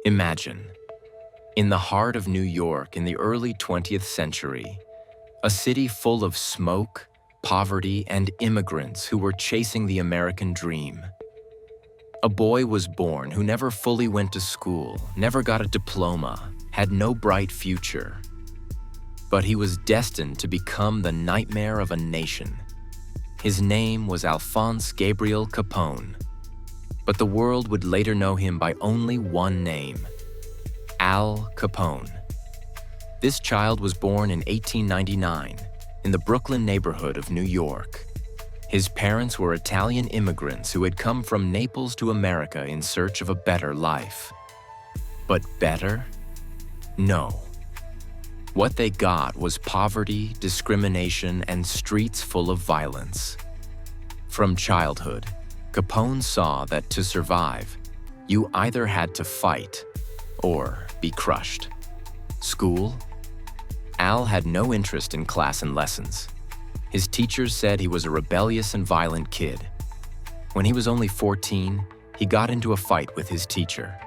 Imagine, in the heart of New York in the early 20th century, a city full of smoke, poverty, and immigrants who were chasing the American dream. A boy was born who never fully went to school, never got a diploma, had no bright future. But he was destined to become the nightmare of a nation. His name was Alphonse Gabriel Capone. But the world would later know him by only one name: Al Capone. This child was born in 1899 in the Brooklyn neighborhood of New York. His parents were Italian immigrants who had come from Naples to America in search of a better life. But better? No. What they got was poverty, discrimination, and streets full of violence. From childhood, Capone saw that to survive, you either had to fight or be crushed. School? Al had no interest in class and lessons. His teachers said he was a rebellious and violent kid. When he was only 14, he got into a fight with his teacher.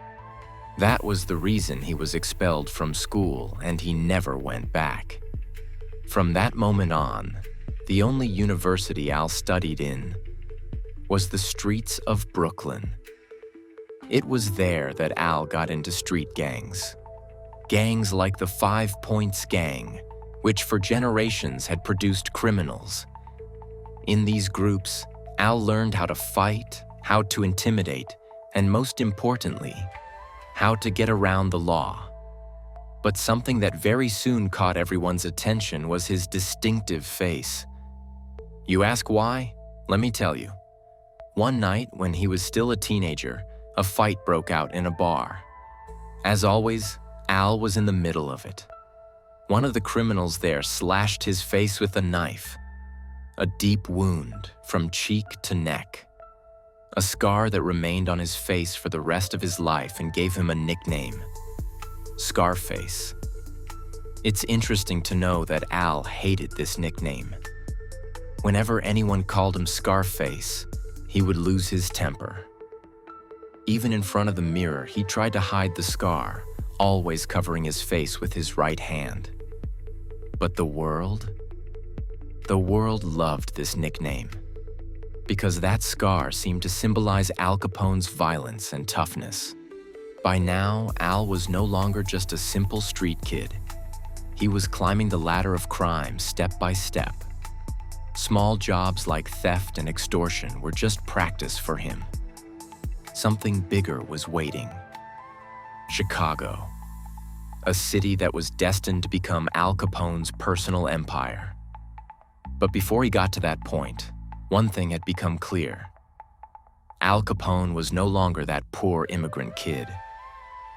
That was the reason he was expelled from school, and he never went back. From that moment on, the only university Al studied in was the streets of Brooklyn. It was there that Al got into street gangs. Gangs like the 5 Points Gang, which for generations had produced criminals. In these groups, Al learned how to fight, how to intimidate, and most importantly, how to get around the law. But something that very soon caught everyone's attention was his distinctive face. You ask why? Let me tell you. One night, when he was still a teenager, a fight broke out in a bar. As always, Al was in the middle of it. One of the criminals there slashed his face with a knife. A deep wound from cheek to neck. A scar that remained on his face for the rest of his life and gave him a nickname: Scarface. It's interesting to know that Al hated this nickname. Whenever anyone called him Scarface, he would lose his temper. Even in front of the mirror, he tried to hide the scar, always covering his face with his right hand. But the world loved this nickname, because that scar seemed to symbolize Al Capone's violence and toughness. By now, Al was no longer just a simple street kid. He was climbing the ladder of crime step by step. Small jobs like theft and extortion were just practice for him. Something bigger was waiting. Chicago, a city that was destined to become Al Capone's personal empire. But before he got to that point, one thing had become clear. Al Capone was no longer that poor immigrant kid.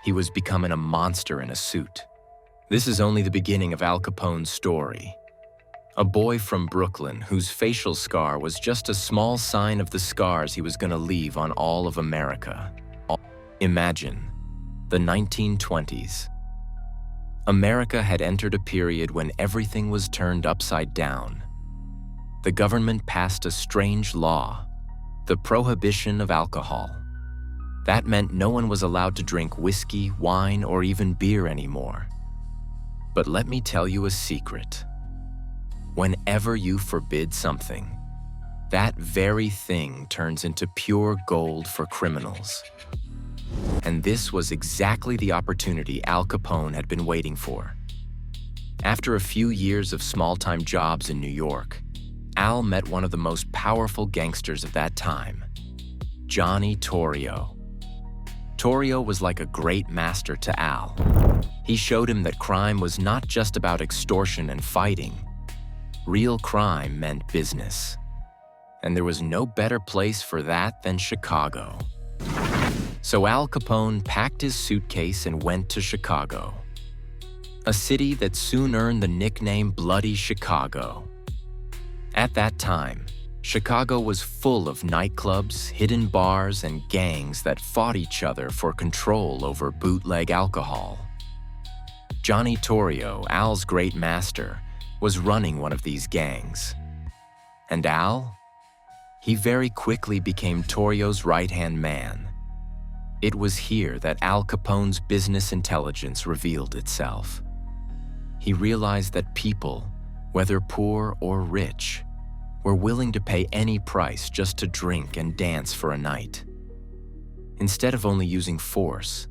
He was becoming a monster in a suit. This is only the beginning of Al Capone's story. A boy from Brooklyn whose facial scar was just a small sign of the scars he was going to leave on all of America. Imagine the 1920s. America had entered a period when everything was turned upside down. The government passed a strange law, the prohibition of alcohol. That meant no one was allowed to drink whiskey, wine, or even beer anymore. But let me tell you a secret. Whenever you forbid something, that very thing turns into pure gold for criminals. And this was exactly the opportunity Al Capone had been waiting for. After a few years of small-time jobs in New York, Al met one of the most powerful gangsters of that time, Johnny Torrio. Torrio was like a great master to Al. He showed him that crime was not just about extortion and fighting. Real crime meant business. And there was no better place for that than Chicago. So Al Capone packed his suitcase and went to Chicago, a city that soon earned the nickname Bloody Chicago. At that time, Chicago was full of nightclubs, hidden bars, and gangs that fought each other for control over bootleg alcohol. Johnny Torrio, Al's great master, was running one of these gangs. And Al? He very quickly became Torrio's right-hand man. It was here that Al Capone's business intelligence revealed itself. He realized that people, whether poor or rich, were willing to pay any price just to drink and dance for a night. Instead of only using force,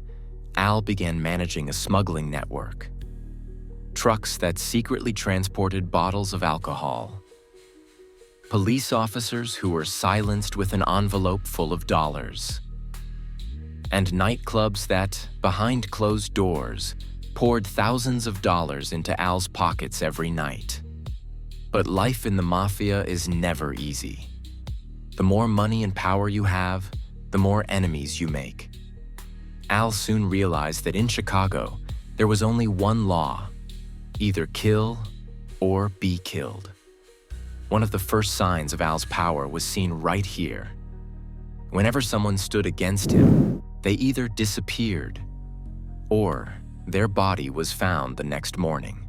Al began managing a smuggling network. Trucks that secretly transported bottles of alcohol. Police officers who were silenced with an envelope full of dollars. And nightclubs that, behind closed doors, poured thousands of dollars into Al's pockets every night. But life in the Mafia is never easy. The more money and power you have, the more enemies you make. Al soon realized that in Chicago, there was only one law: either kill or be killed. One of the first signs of Al's power was seen right here. Whenever someone stood against him, they either disappeared or their body was found the next morning.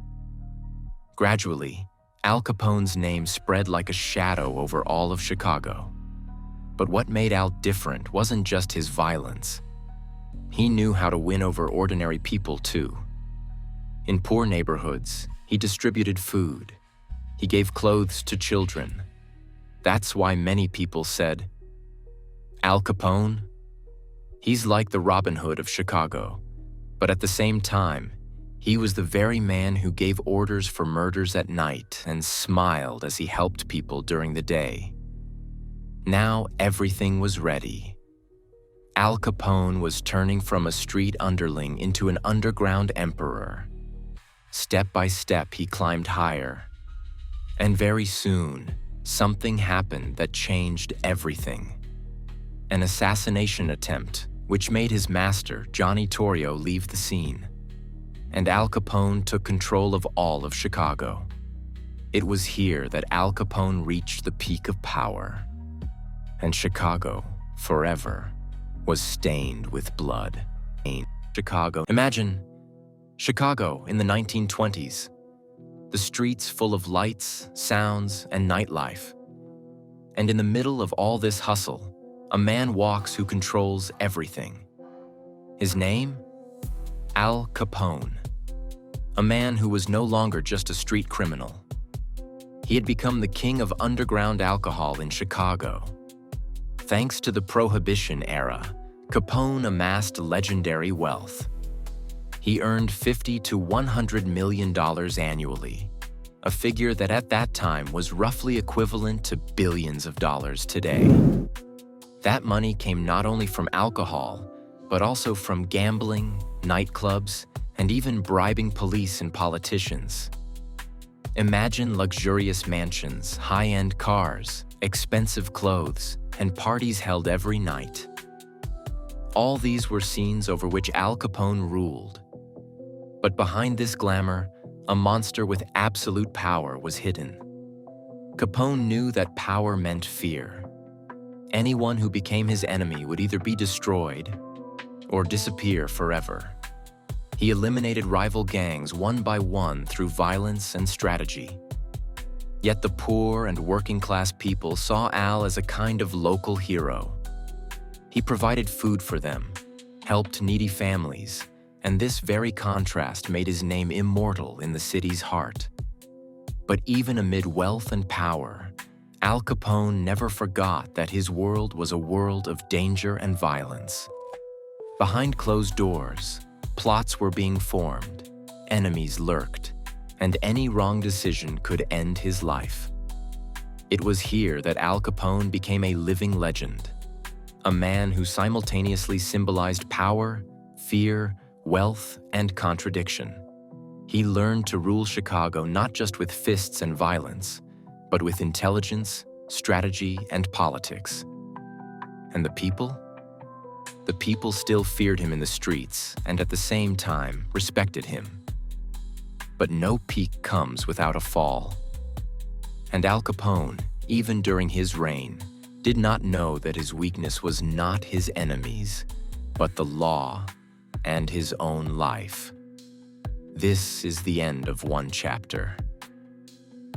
Gradually, Al Capone's name spread like a shadow over all of Chicago. But what made Al different wasn't just his violence. He knew how to win over ordinary people too. In poor neighborhoods, he distributed food. He gave clothes to children. That's why many people said, Al Capone? He's like the Robin Hood of Chicago, but at the same time, he was the very man who gave orders for murders at night and smiled as he helped people during the day. Now everything was ready. Al Capone was turning from a street underling into an underground emperor. Step by step, he climbed higher. And very soon, something happened that changed everything. An assassination attempt, which made his master, Johnny Torrio, leave the scene. And Al Capone took control of all of Chicago. It was here that Al Capone reached the peak of power. And Chicago, forever, was stained with blood. Chicago. Imagine Chicago in the 1920s. The streets full of lights, sounds, and nightlife. And in the middle of all this hustle, a man walks who controls everything. His name? Al Capone. A man who was no longer just a street criminal. He had become the king of underground alcohol in Chicago. Thanks to the Prohibition era, Capone amassed legendary wealth. He earned $50 to $100 million annually, a figure that at that time was roughly equivalent to billions of dollars today. That money came not only from alcohol, but also from gambling, nightclubs, and even bribing police and politicians. Imagine luxurious mansions, high-end cars, expensive clothes, and parties held every night. All these were scenes over which Al Capone ruled. But behind this glamour, a monster with absolute power was hidden. Capone knew that power meant fear. Anyone who became his enemy would either be destroyed or disappear forever. He eliminated rival gangs one by one through violence and strategy. Yet the poor and working-class people saw Al as a kind of local hero. He provided food for them, helped needy families, and this very contrast made his name immortal in the city's heart. But even amid wealth and power, Al Capone never forgot that his world was a world of danger and violence. Behind closed doors, plots were being formed, enemies lurked, and any wrong decision could end his life. It was here that Al Capone became a living legend, a man who simultaneously symbolized power, fear, wealth, and contradiction. He learned to rule Chicago not just with fists and violence, but with intelligence, strategy, and politics. And the people? The people still feared him in the streets and at the same time respected him. But no peak comes without a fall. And Al Capone, even during his reign, did not know that his weakness was not his enemies, but the law and his own life. This is the end of one chapter.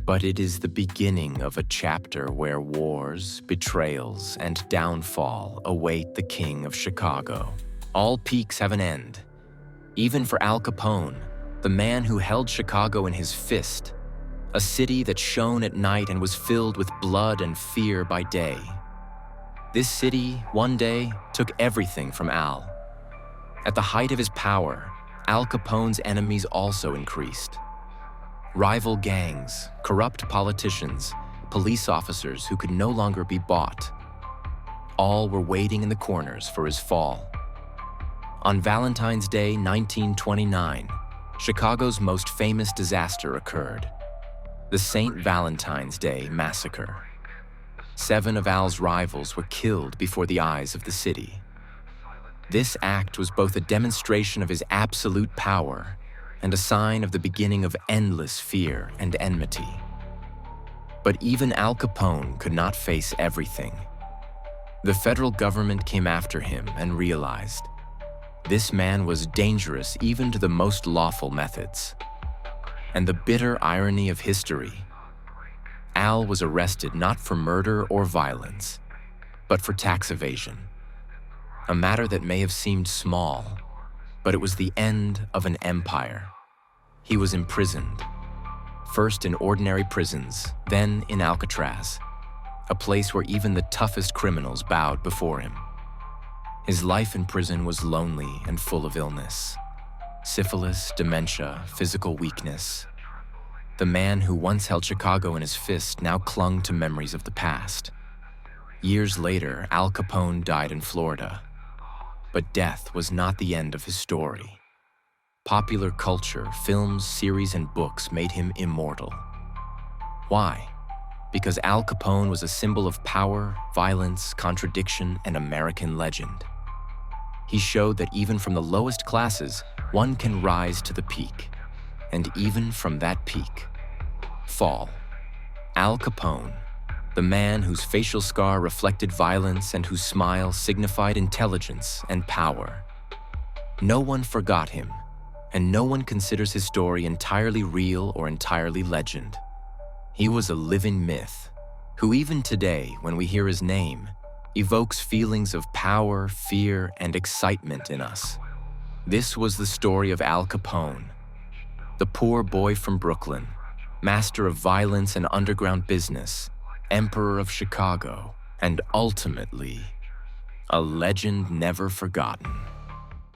But it is the beginning of a chapter where wars, betrayals, and downfall await the King of Chicago. All peaks have an end. Even for Al Capone, the man who held Chicago in his fist, a city that shone at night and was filled with blood and fear by day. This city, one day, took everything from Al. At the height of his power, Al Capone's enemies also increased. Rival gangs, corrupt politicians, police officers who could no longer be bought. All were waiting in the corners for his fall. On Valentine's Day, 1929, Chicago's most famous disaster occurred: the St. Valentine's Day Massacre. 7 of Al's rivals were killed before the eyes of the city. This act was both a demonstration of his absolute power and a sign of the beginning of endless fear and enmity. But even Al Capone could not face everything. The federal government came after him and realized this man was dangerous even to the most lawful methods. And the bitter irony of history, Al was arrested not for murder or violence, but for tax evasion. A matter that may have seemed small, but it was the end of an empire. He was imprisoned, first in ordinary prisons, then in Alcatraz, a place where even the toughest criminals bowed before him. His life in prison was lonely and full of illness. Syphilis, dementia, physical weakness. The man who once held Chicago in his fist now clung to memories of the past. Years later, Al Capone died in Florida. But death was not the end of his story. Popular culture, films, series, and books made him immortal. Why? Because Al Capone was a symbol of power, violence, contradiction, and American legend. He showed that even from the lowest classes, one can rise to the peak, and even from that peak, fall. Al Capone, the man whose facial scar reflected violence and whose smile signified intelligence and power. No one forgot him, and no one considers his story entirely real or entirely legend. He was a living myth, who even today, when we hear his name, evokes feelings of power, fear, and excitement in us. This was the story of Al Capone, the poor boy from Brooklyn, master of violence and underground business, emperor of Chicago, and ultimately, a legend never forgotten.